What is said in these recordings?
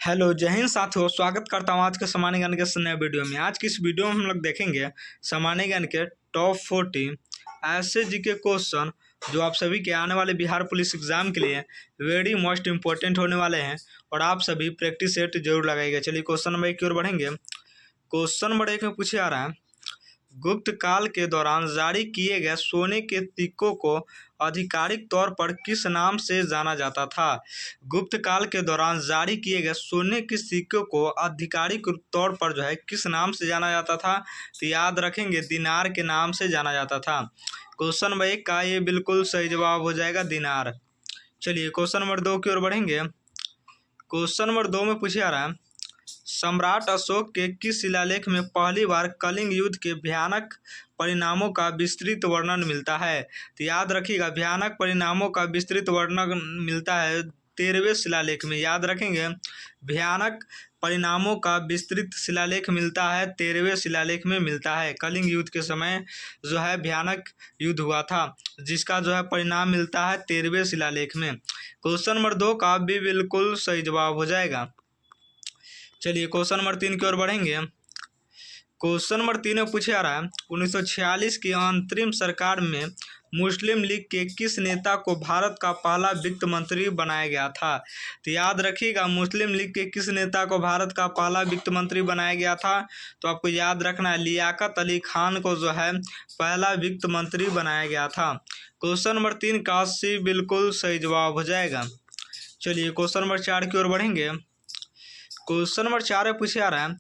Hello जय हिंद साथियों, स्वागत करता हूँ आज के सामान्य ज्ञान के इस नए वीडियो में। आज की इस वीडियो में हम लोग देखेंगे सामान्य ज्ञान के टॉप 40 ऐसे जीके क्वेश्चन जो आप सभी के आने वाले बिहार पुलिस एग्जाम के लिए वेरी मोस्ट इंपॉर्टेंट होने वाले हैं और आप सभी प्रैक्टिस सेट जरूर लगाइएगा। चलिए क्वेश्चन नंबर 1 की ओर बढ़ेंगे। क्वेश्चन नंबर 1 में पूछे आ रहा है, गुप्त काल के दौरान जारी किए गए सोने के सिक्कों को आधिकारिक तौर पर किस नाम से जाना जाता था। गुप्त काल के दौरान जारी किए गए सोने के सिक्कों को आधिकारिक तौर पर जो है किस नाम से जाना जाता था, तो याद रखेंगे दिनार के नाम से जाना जाता था। क्वेश्चन नंबर 1 का ये बिल्कुल सही जवाब हो जाएगा, दिनार। चलिए क्वेश्चन नंबर 2 की ओर बढ़ेंगे। क्वेश्चन नंबर 2 में पूछे आ रहा है, सम्राट अशोक के किस शिलालेख में पहली बार कलिंग युद्ध के भयानक परिणामों का विस्तृत वर्णन मिलता है। तो याद रखिएगा भयानक परिणामों का विस्तृत वर्णन मिलता है 13वें शिलालेख में। याद रखेंगे भयानक परिणामों का विस्तृत शिलालेख मिलता है 13वें शिलालेख में मिलता है। कलिंग युद्ध के समय जो है भयानक युद्ध हुआ था जिसका जो है परिणाम मिलता है 13वें शिलालेख में। क्वेश्चन नंबर 2 का भी बिल्कुल सही जवाब हो जाएगा। चलिए क्वेश्चन नंबर 3 की ओर बढ़ेंगे। क्वेश्चन नंबर 3 में पूछे आ रहा है, 1946 की अंतरिम सरकार में मुस्लिम लीग के किस नेता को भारत का पहला वित्त मंत्री बनाया गया था। तो याद रखिएगा मुस्लिम लीग के किस नेता को भारत का पहला वित्त मंत्री बनाया गया था, तो आपको याद रखना है लियाकत अली खान को जो है पहला वित्त मंत्री बनाया गया था। क्वेश्चन नंबर 3 का सी बिल्कुल सही जवाब हो जाएगा। चलिए क्वेश्चन नंबर 4 की ओर बढ़ेंगे। क्वेश्चन नंबर 4 में पूछे आ रहा है,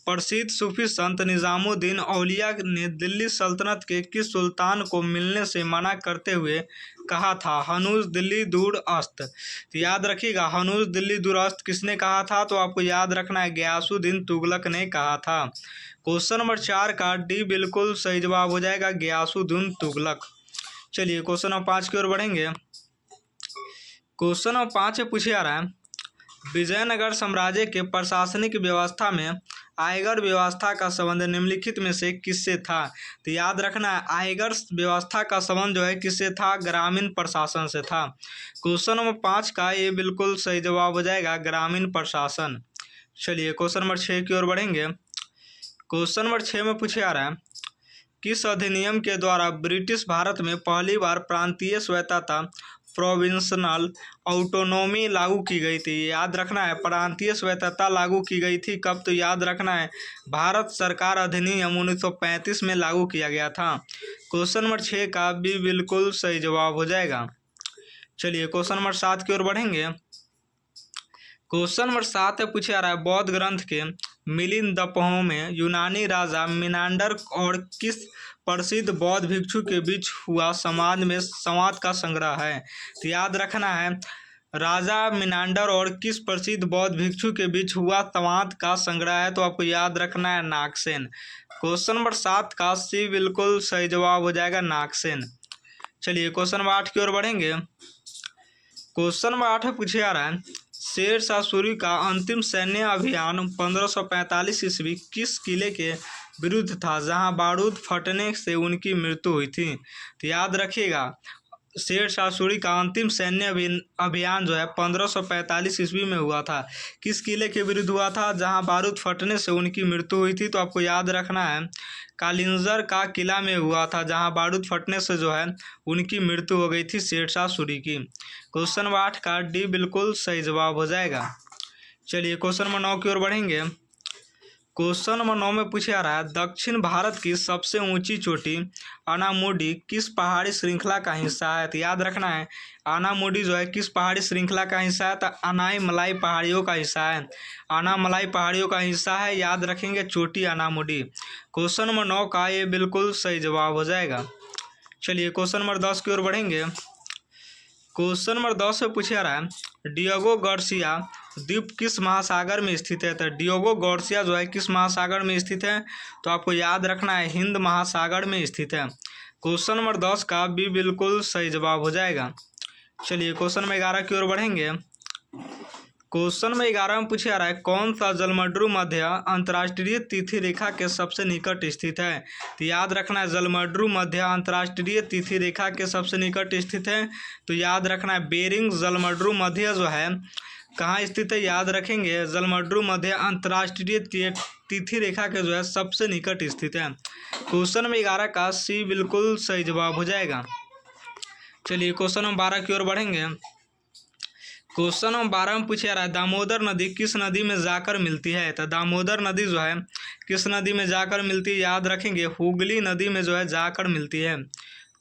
प्रसिद्ध सूफी संत निजामुद्दीन औलिया ने दिल्ली सल्तनत के किस सुल्तान को मिलने से मना करते हुए कहा था, हनूज दिल्ली दूर अस्त। तो याद रखिएगा हनूज दिल्ली दूर अस्त किसने कहा था, तो आपको याद रखना है गयासुद्दीन तुगलक ने कहा था। क्वेश्चन नंबर 4 का डी बिल्कुल सही जवाब हो जाएगा, गयासुद्दीन तुगलक। चलिए क्वेश्चन नंबर 5 की ओर बढ़ेंगे। क्वेश्चन नंबर 5 में पूछे आ रहा है, विजयनगर साम्राज्य के प्रशासनिक व्यवस्था में आयकर व्यवस्था का संबंध निम्नलिखित में से किससे था। तो याद रखना है आयकर व्यवस्था का संबंध जो है किससे था, ग्रामीण प्रशासन से था। क्वेश्चन नंबर 5 का ये बिल्कुल सही जवाब हो जाएगा, ग्रामीण प्रशासन। चलिए क्वेश्चन नंबर 6 की ओर बढ़ेंगे। क्वेश्चन नंबर 6 में पूछे आ रहा है, किस अधिनियम के द्वारा ब्रिटिश भारत में पहली बार प्रांतीय स्वायत्तता प्रोविंशनल ऑटोनॉमी लागू की गई थी। याद रखना है प्रांतीय स्वायत्तता लागू की गई थी कब, तो याद रखना है भारत सरकार अधिनियम 1935 में लागू किया गया था। क्वेश्चन नंबर 6 का भी बिल्कुल सही जवाब हो जाएगा। चलिए क्वेश्चन नंबर 7 की ओर बढ़ेंगे। क्वेश्चन नंबर 7 में पूछे आ रहा है, बौद्ध ग्रंथ के मिलिंद दपहों में यूनानी राजा मिनांडर और किस प्रसिद्ध बौद्ध भिक्षु के बीच हुआ संवाद का संग्रह है। तो याद रखना है राजा मिनांडर और किस प्रसिद्ध बौद्ध भिक्षु के बीच हुआ संवाद का संग्रह है, तो आपको याद रखना है नागसेन। क्वेश्चन नंबर 7 का सी बिल्कुल सही जवाब हो जाएगा, नागसेन। चलिए क्वेश्चन नंबर 8 की ओर बढ़ेंगे। क्वेश्चन नंबर 8 में पूछे आ रहा है, शेर शाह सूरी का अंतिम सैन्य अभियान 1545 ईस्वी किस किले के विरुद्ध था जहां बारूद फटने से उनकी मृत्यु हुई थी। तो याद रखिएगा शेर शाह सूरी का अंतिम सैन्य अभियान जो है 1545 ईस्वी में हुआ था। किस किले के विरुद्ध हुआ था जहां बारूद फटने से उनकी मृत्यु हुई थी, तो आपको याद रखना है कालिंजर का किला में हुआ था जहां बारूद फटने से जो है उनकी मृत्यु हो गई थी शेर शाह सूरी की। क्वेश्चन नंबर 8 का डी बिल्कुल सही जवाब हो जाएगा। चलिए क्वेश्चन नंबर 9 की ओर बढ़ेंगे। क्वेश्चन नंबर 9 में पूछे आ रहा है, दक्षिण भारत की सबसे ऊंची चोटी अनामुडी किस पहाड़ी श्रृंखला का हिस्सा है। तो याद रखना है अनामुडी जो है किस पहाड़ी श्रृंखला का हिस्सा है, तो अनाईमलाई पहाड़ियों का हिस्सा है। अनामलाई पहाड़ियों का हिस्सा है, याद रखेंगे चोटी अनामुडी। क्वेश्चन नंबर 9 का ये बिल्कुल सही जवाब हो जाएगा। चलिए क्वेश्चन नंबर 10 की ओर बढ़ेंगे। क्वेश्चन नंबर 10 में पूछे आ रहा है, डिएगो गार्सिया द्वीप किस महासागर में स्थित है। तो डिएगो गार्सिया जो है किस महासागर में स्थित है, तो आपको याद रखना है हिंद महासागर में स्थित है। क्वेश्चन नंबर 10 का भी बिल्कुल सही जवाब हो जाएगा। चलिए क्वेश्चन नंबर 11 की ओर बढ़ेंगे। क्वेश्चन नंबर 11 में पूछे आ रहा है, कौन सा जलमड्रू मध्य अंतर्राष्ट्रीय तिथि रेखा के सबसे निकट स्थित है। तो याद रखना है जलमड्रू मध्य अंतर्राष्ट्रीय तिथि रेखा के सबसे निकट स्थित है, तो याद रखना है बेरिंग जलमड्रू मध्य जो है कहाँ स्थित है, याद रखेंगे जलमड्रू मध्य अंतर्राष्ट्रीय तिथि रेखा के जो है सबसे निकट स्थित है। क्वेश्चन में 11 का सी बिल्कुल सही जवाब हो जाएगा। चलिए क्वेश्चन नंबर 12 की ओर बढ़ेंगे। क्वेश्चन नंबर 12 में पूछा रहा है दामोदर नदी किस नदी में जाकर मिलती है। तो दामोदर नदी जो है किस नदी में जाकर मिलती है, याद रखेंगे हुगली नदी में जो है जाकर मिलती है।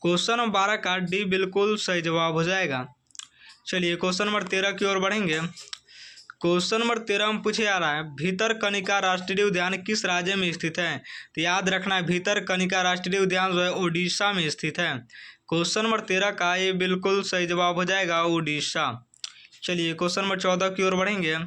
क्वेश्चन नंबर 12 का डी बिल्कुल सही जवाब हो जाएगा। चलिए क्वेश्चन नंबर 13 की ओर बढ़ेंगे। क्वेश्चन नंबर 13 में पूछे जा रहा है भीतरकनिका राष्ट्रीय उद्यान किस राज्य में स्थित है। तो याद रखना है भीतरकनिका राष्ट्रीय उद्यान जो है उड़ीसा में स्थित है। क्वेश्चन नंबर 13 का ये बिल्कुल सही जवाब हो जाएगा उड़ीसा। चलिए क्वेश्चन नंबर 14 की ओर बढ़ेंगे।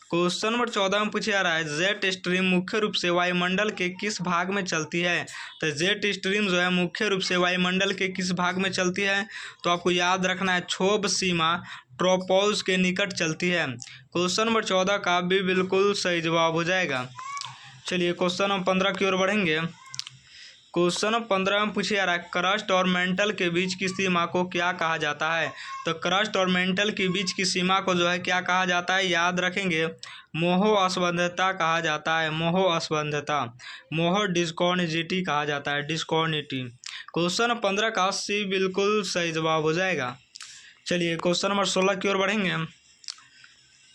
क्वेश्चन नंबर 14 में पूछा जा रहा है जेट स्ट्रीम मुख्य रूप से वायुमंडल के किस भाग में चलती है। तो जेट स्ट्रीम जो है मुख्य रूप से वायुमंडल के किस भाग में चलती है, तो आपको याद रखना है क्षोभ सीमा ट्रोपोज के निकट चलती है। क्वेश्चन नंबर 14 का भी बिल्कुल सही जवाब हो जाएगा। चलिए क्वेश्चन नंबर 15 की ओर बढ़ेंगे। क्वेश्चन नंबर 15 में पूछा जा रहा है क्रस्ट और मेंटल के बीच की सीमा को क्या कहा जाता है। तो क्रस्ट और मेंटल के बीच की सीमा को जो है क्या कहा जाता है, याद रखेंगे मोहो असंबद्धता कहा जाता है। मोहो असंबद्धता, मोहो डिस्कॉर्निटी कहा जाता है, डिस्कॉर्निटी। क्वेश्चन नंबर 15 का सी बिल्कुल सही जवाब हो जाएगा। चलिए क्वेश्चन नंबर 16 की ओर बढ़ेंगे।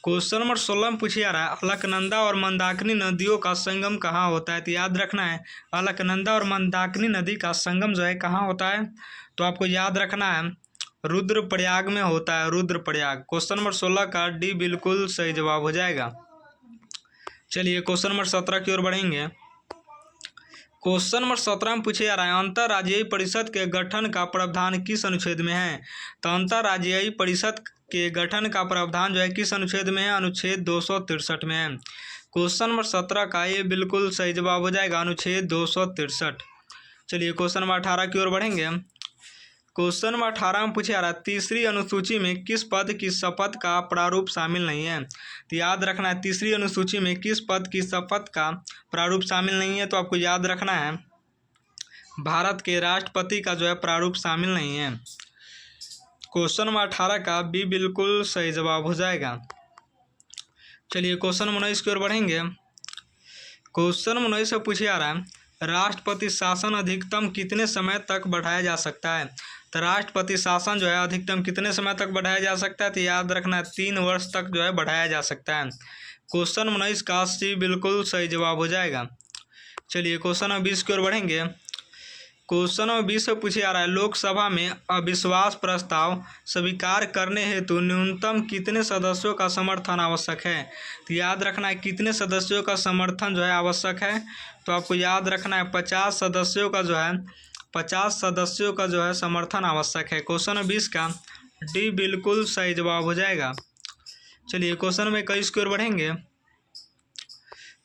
क्वेश्चन नंबर 16 में पूछा जा रहा है अलकनंदा और मंदाकिनी नदियों का संगम कहाँ होता है। तो याद रखना है अलकनंदा और मंदाकिनी नदी का संगम जो है कहाँ होता है, तो आपको याद रखना है रुद्रप्रयाग में होता है, रुद्रप्रयाग। क्वेश्चन नंबर 16 का डी बिल्कुल सही जवाब हो जाएगा। चलिए क्वेश्चन नंबर 17 की ओर बढ़ेंगे। क्वेश्चन नंबर 17 में पूछे जा रहा है अंतर्राज्यीय परिषद के गठन का प्रावधान किस अनुच्छेद में है। तो अंतर्राज्यीय परिषद के गठन का प्रावधान जो है किस अनुच्छेद में है, अनुच्छेद 263 में है। क्वेश्चन नंबर 17 का ये बिल्कुल सही जवाब हो जाएगा, अनुच्छेद 263। चलिए क्वेश्चन नंबर 18 की ओर बढ़ेंगे। क्वेश्चन नंबर 18 में पूछा जा रहा है तीसरी अनुसूची में किस पद की शपथ का प्रारूप शामिल नहीं है। तो याद रखना है तीसरी अनुसूची में किस पद की शपथ का प्रारूप शामिल नहीं है, तो आपको याद रखना है भारत के राष्ट्रपति का जो है प्रारूप शामिल नहीं है। क्वेश्चन नंबर 18 का भी बिल्कुल सही जवाब हो जाएगा। चलिए क्वेश्चन नंबर 19 की ओर बढ़ेंगे। क्वेश्चन नंबर 19 से पूछा जा रहा है राष्ट्रपति शासन अधिकतम कितने समय तक बढ़ाया जा सकता है। तो राष्ट्रपति शासन जो है अधिकतम कितने समय तक बढ़ाया जा सकता है, तो याद रखना है 3 वर्ष तक जो है बढ़ाया जा सकता है। क्वेश्चन नंबर 19 का सी बिल्कुल सही जवाब हो जाएगा। चलिए क्वेश्चन नंबर 20 की ओर बढ़ेंगे। क्वेश्चन नंबर 20 से पूछा जा रहा है लोकसभा में अविश्वास प्रस्ताव स्वीकार करने हेतु न्यूनतम कितने सदस्यों का समर्थन आवश्यक है। तो याद रखना है कितने सदस्यों का समर्थन जो है आवश्यक है, तो आपको याद रखना है 50 सदस्यों का जो है 50 सदस्यों का जो है समर्थन आवश्यक है। क्वेश्चन नंबर 20 का डी बिल्कुल सही जवाब हो जाएगा। चलिए क्वेश्चन नंबर 21 की ओर बढ़ेंगे।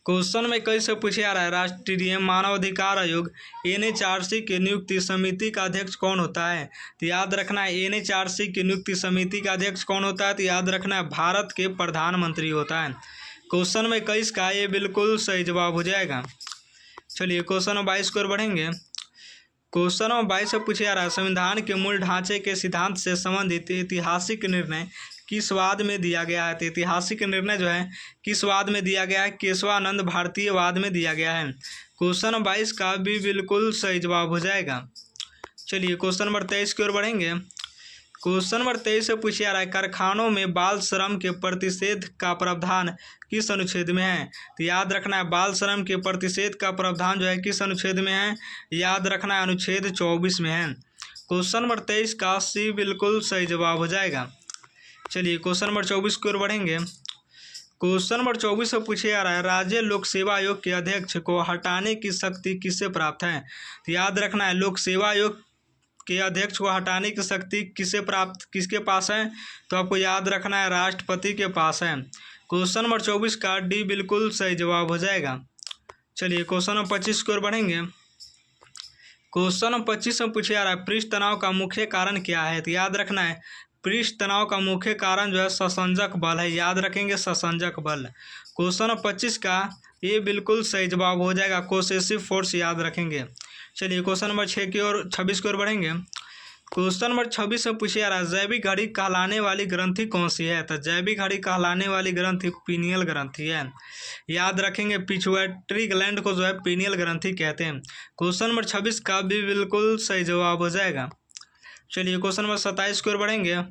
क्वेश्चन में कई से पूछा जा रहा है राष्ट्रीय मानवाधिकार आयोग NHRC की नियुक्ति समिति का अध्यक्ष कौन होता है। तो याद रखना है NHRC की नियुक्ति समिति का अध्यक्ष कौन होता है, तो याद रखना है भारत के प्रधानमंत्री होता है। क्वेश्चन में 21 का ये बिल्कुल सही जवाब हो जाएगा। चलिए क्वेश्चन नंबर 22 की ओर बढ़ेंगे। क्वेश्चन नंबर 22 से पूछा जा रहा है संविधान के मूल ढांचे के सिद्धांत से संबंधित ऐतिहासिक निर्णय किस वाद में दिया गया है। तो ऐतिहासिक निर्णय जो है किस वाद में दिया गया है, केशवानंद भारतीय वाद में दिया गया है। क्वेश्चन नंबर 22 का भी बिल्कुल सही जवाब हो जाएगा। चलिए क्वेश्चन नंबर 23 की ओर बढ़ेंगे। क्वेश्चन नंबर 23 से पूछा जा रहा है कारखानों में बाल श्रम के प्रतिषेध का प्रावधान किस अनुच्छेद में है। तो याद रखना है बाल श्रम के प्रतिषेध का प्रावधान जो है किस अनुच्छेद में है, याद रखना है अनुच्छेद 24 में है। क्वेश्चन नंबर 23 का सी बिल्कुल सही जवाब हो जाएगा। चलिए क्वेश्चन नंबर 24 की ओर बढ़ेंगे। क्वेश्चन नंबर 24 से पूछा जा रहा है राज्य लोक सेवा आयोग के अध्यक्ष को हटाने की शक्ति किससे प्राप्त है। तो याद रखना है लोक सेवा आयोग के अध्यक्ष को हटाने की शक्ति किसके पास है, तो आपको याद रखना है राष्ट्रपति के पास है। क्वेश्चन नंबर 24 का डी बिल्कुल सही जवाब हो जाएगा। चलिए क्वेश्चन नंबर 25 की ओर बढ़ेंगे। क्वेश्चन नंबर 25 में पूछा जा रहा है पृष्ठ तनाव का मुख्य कारण क्या है। तो याद रखना है पृष्ठ तनाव का मुख्य कारण जो है ससंजक बल है, याद रखेंगे ससंजक बल। क्वेश्चन नंबर 25 का ये बिल्कुल सही जवाब हो जाएगा, कोसेसिव फोर्स याद रखेंगे। चलिए क्वेश्चन नंबर 26 की ओर बढ़ेंगे। क्वेश्चन नंबर 26 में पूछे जा रहा है जैविक घड़ी कहलाने वाली ग्रंथि कौन सी है। तो जैविक घड़ी कहलाने वाली ग्रंथि पीनियल ग्रंथि है। याद रखेंगे पिट्यूटरी ग्लैंड को जो है पीनियल ग्रंथि कहते हैं। क्वेश्चन नंबर 26 का भी बिल्कुल सही जवाब हो जाएगा। चलिए क्वेश्चन नंबर 27 की ओर बढ़ेंगे।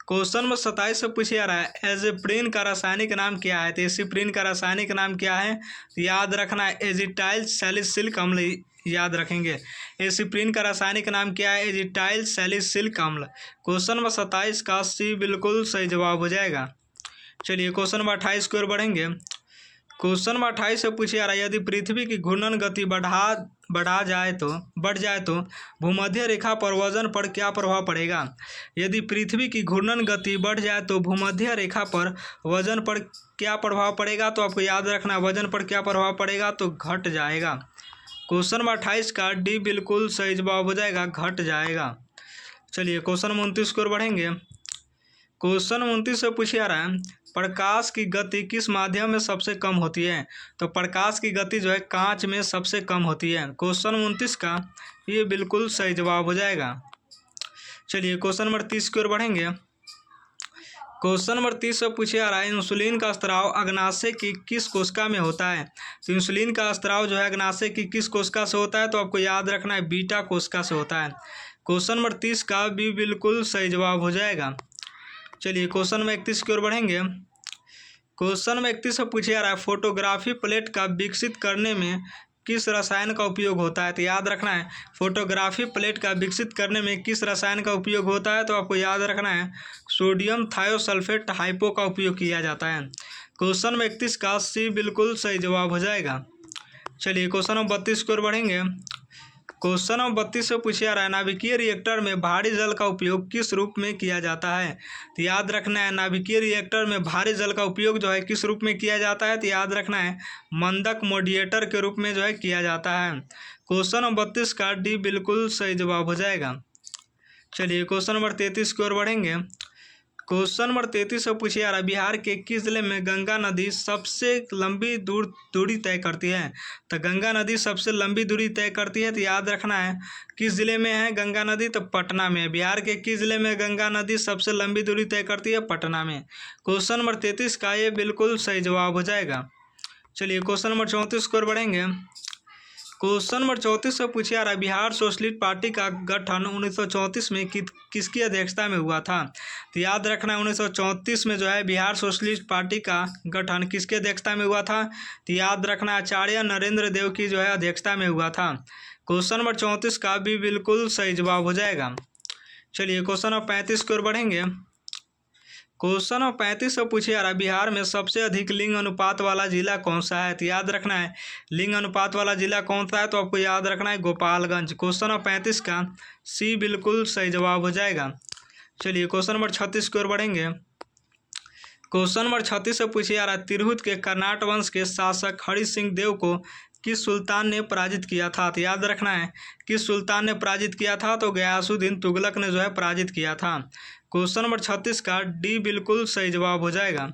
क्वेश्चन नंबर 27 से पूछे जा रहा है एजिप्रीन का रासायनिक नाम क्या है। तो एजिप्रीन का रासायनिक नाम क्या है। तो याद रखना है एजिटाइल सैलिसिलिक अम्ल। याद रखेंगे एजिप्रीन का रासायनिक नाम क्या है, एजिटाइल सैलिसिलिक अम्ल। क्वेश्चन नंबर 27 का सी बिल्कुल सही जवाब हो जाएगा। चलिए क्वेश्चन नंबर 28 की ओर बढ़ेंगे। क्वेश्चन नंबर 28 से पूछे जा रहा है यदि पृथ्वी की घूर्णन गति बढ़ जाए तो भूमध्य रेखा पर वजन पर क्या प्रभाव पड़ेगा। यदि पृथ्वी की घूर्णन गति बढ़ जाए तो भूमध्य रेखा पर वजन पर क्या प्रभाव पड़ेगा। तो आपको याद रखना वजन पर क्या प्रभाव पड़ेगा, तो घट जाएगा। क्वेश्चन नंबर 28 का डी बिल्कुल सही जवाब हो जाएगा, घट जाएगा। चलिए क्वेश्चन नंबर 29 की ओर बढ़ेंगे। क्वेश्चन 29 से पूछा जा रहा है प्रकाश की गति किस माध्यम में सबसे कम होती है। तो प्रकाश की गति जो है कांच में सबसे कम होती है। क्वेश्चन 29 का ये बिल्कुल सही जवाब हो जाएगा। चलिए क्वेश्चन नंबर 30 की ओर बढ़ेंगे। क्वेश्चन नंबर 30 से पूछे जा रहा है इंसुलिन का स्त्राव अग्नाशय की किस कोशिका में होता है। तो इंसुलिन का स्त्राव जो है अग्नाशय की किस कोशिका से होता है। तो आपको याद रखना है बीटा कोशिका से होता है। क्वेश्चन नंबर 30 का भी बिल्कुल सही जवाब हो जाएगा। चलिए क्वेश्चन नंबर 31 की ओर बढ़ेंगे। क्वेश्चन नंबर 31 से पूछे जा रहा है फोटोग्राफी प्लेट का विकसित करने में किस रसायन का उपयोग होता है। तो याद रखना है फोटोग्राफी प्लेट का विकसित करने में किस रसायन का उपयोग होता है। तो आपको याद रखना है सोडियम थायोसल्फेट हाइपो का उपयोग किया जाता है। क्वेश्चन नंबर 31 का सी बिल्कुल सही जवाब हो जाएगा। चलिए क्वेश्चन नंबर 32 की ओर बढ़ेंगे। क्वेश्चन नंबर 32 से पूछा जा रहा है नाभिकीय रिएक्टर में भारी जल का उपयोग किस रूप में किया जाता है। तो याद रखना है नाभिकीय रिएक्टर में भारी जल का उपयोग जो है किस रूप में किया जाता है। तो याद रखना है मंदक मॉड्यूलेटर के रूप में जो है किया जाता है। क्वेश्चन नंबर 32 का डी बिल्कुल सही जवाब हो जाएगा। चलिए क्वेश्चन नंबर 33 की ओर बढ़ेंगे। क्वेश्चन नंबर 33 से पूछे जा रहा है बिहार के किस जिले में गंगा नदी सबसे लंबी दूरी तय करती है। तो गंगा नदी सबसे लंबी दूरी तय करती है। तो याद रखना है किस जिले में है गंगा नदी, तो पटना में। बिहार के किस जिले में गंगा नदी सबसे लंबी दूरी तय करती है, पटना में। क्वेश्चन नंबर 33 का ये बिल्कुल सही जवाब हो जाएगा। चलिए क्वेश्चन नंबर 34 की ओर बढ़ेंगे। क्वेश्चन नंबर 34 से पूछा जा रहा है बिहार सोशलिस्ट पार्टी का गठन 1934 में किसकी अध्यक्षता में हुआ था। तो याद रखना है 1934 में जो है बिहार सोशलिस्ट पार्टी का गठन किसकी अध्यक्षता में हुआ था। तो याद रखना आचार्य नरेंद्र देव की जो है अध्यक्षता में हुआ था। क्वेश्चन नंबर 34 का भी बिल्कुल सही जवाब हो जाएगा। चलिए क्वेश्चन नंबर 35 की ओर बढ़ेंगे। क्वेश्चन नंबर 35 से पूछे जा रहा है बिहार में सबसे अधिक लिंग अनुपात वाला जिला कौन सा है। तो याद रखना है लिंग अनुपात वाला जिला कौन सा है। तो आपको याद रखना है गोपालगंज। क्वेश्चन नंबर 35 का सी बिल्कुल सही जवाब हो जाएगा। चलिए क्वेश्चन नंबर 36 की ओर बढ़ेंगे। क्वेश्चन नंबर 36 से पूछे जा रहा है तिरहुत के कर्नाट वंश के शासक हरि सिंह देव को किस सुल्तान ने पराजित किया था। तो याद रखना है किस सुल्तान ने पराजित किया था। तो गयासुद्दीन तुगलक ने जो है पराजित किया था। क्वेश्चन नंबर 36 का डी बिल्कुल सही जवाब हो जाएगा।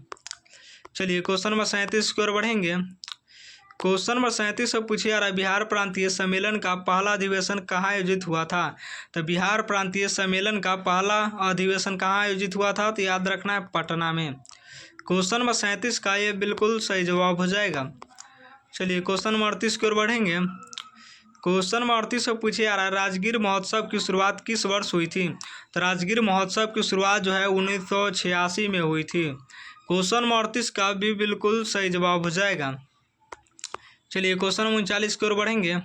चलिए क्वेश्चन नंबर 37 की ओर बढ़ेंगे। क्वेश्चन नंबर 37 से पूछे जा रहा है बिहार प्रांतीय सम्मेलन का पहला अधिवेशन कहाँ आयोजित हुआ था। तो बिहार प्रांतीय सम्मेलन का पहला अधिवेशन कहाँ आयोजित हुआ था। तो याद रखना है पटना में। क्वेश्चन नंबर 37 का ये बिल्कुल सही जवाब हो जाएगा। चलिए क्वेश्चन नंबर 38 की ओर बढ़ेंगे। क्वेश्चन नंबर 38 से पूछे जा रहा है राजगीर महोत्सव की शुरुआत किस वर्ष हुई थी। तो राजगीर महोत्सव की शुरुआत जो है 1986 में हुई थी। क्वेश्चन नंबर 38 का भी बिल्कुल सही जवाब हो जाएगा। चलिए क्वेश्चन नंबर 39 की ओर बढ़ेंगे।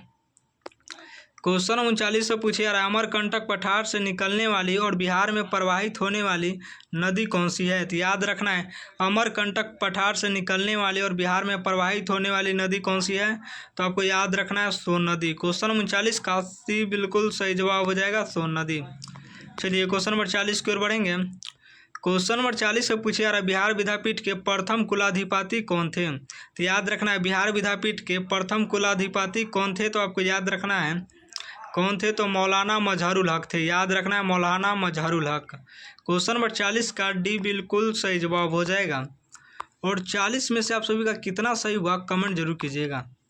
क्वेश्चन नंबर 39 से पूछे जा रहा है अमरकंटक पठार से निकलने वाली और बिहार में प्रवाहित होने वाली नदी कौन सी है। तो याद रखना है अमरकंटक पठार से निकलने वाली और बिहार में प्रवाहित होने वाली नदी कौन सी है। तो आपको याद रखना है सोन नदी। क्वेश्चन नंबर 39 का सी बिल्कुल सही जवाब हो जाएगा, सोन नदी। चलिए क्वेश्चन नंबर 40 की ओर बढ़ेंगे। क्वेश्चन नंबर 40 से पूछे जा रहा है बिहार विद्यापीठ के प्रथम कुलाधिपति कौन थे। तो याद रखना है बिहार विद्यापीठ के प्रथम कुलाधिपति कौन थे। तो आपको याद रखना है कौन थे, तो मौलाना मजहरुल हक थे। याद रखना है मौलाना मजहरुल हक। क्वेश्चन नंबर 40 का डी बिल्कुल सही जवाब हो जाएगा। और 40 में से आप सभी का कितना सही हुआ कमेंट जरूर कीजिएगा।